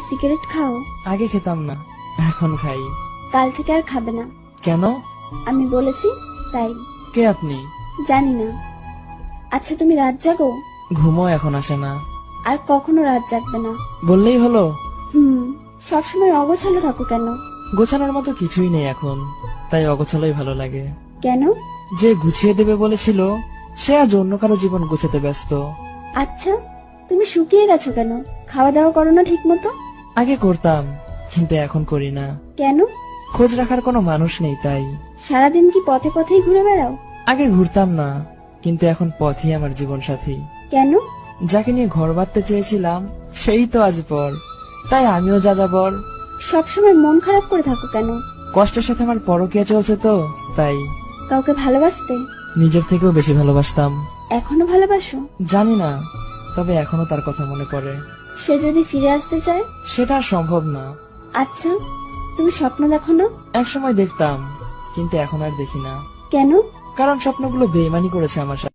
Cigarette খাও? আগে খেতাম না, এখন খাই। কাল থেকে আর খাবে না। কেন? আমি বলেছি তাই। কে আপনি? জানি না। আচ্ছা, তুমি রাত জাগো? ঘুমও এখন আসে না। আর কখনো রাত জাগবে না। বললেই হলো। সবসময় অগোছালো থাকো কেন? গোছানোর মতো কিছুই নেই এখন, তাই অগোছালোই ভালো লাগে। কেন? যে গুছিয়ে দেবে বলেছিল সে আজ অন্য কারো জীবন গোছাতে ব্যস্ত। আচ্ছা, তুমি শুকিয়ে গেছো কেন? খাওয়া দাওয়া করো না ঠিক মতো? আগে করতাম, কিন্তু এখন করি না। কেন? খোঁজ রাখার কোনো মানুষ নেই তাই। সারাদিন কি পথে পথেই ঘুরে বেড়াও? আগে ঘুরতাম না, কিন্তু এখন পথই আমার জীবন সাথী। কেন? যাকে নিয়ে ঘর বাঁধতে চেয়েছিলাম সেই তো আজ পর, তাই আমিও যা যাবর। সবসময় মন খারাপ করে থাকো কেন? কষ্টের সাথে আমার পরকীয়া চলছে তো তাই। কাউকে ভালোবাসতে? নিজের থেকেও বেশি ভালোবাসতাম। এখনো ভালোবাসো? জানি না, তবে এখনো তার কথা মনে পড়ে। সে যদি ফিরে আসতে চায়? সেটা আর সম্ভব না। আচ্ছা, তুমি স্বপ্ন দেখো না? একসময় দেখতাম, কিন্তু এখন আর দেখি না। কেন? কারণ স্বপ্নগুলো বেইমানি করেছে আমার সাথে।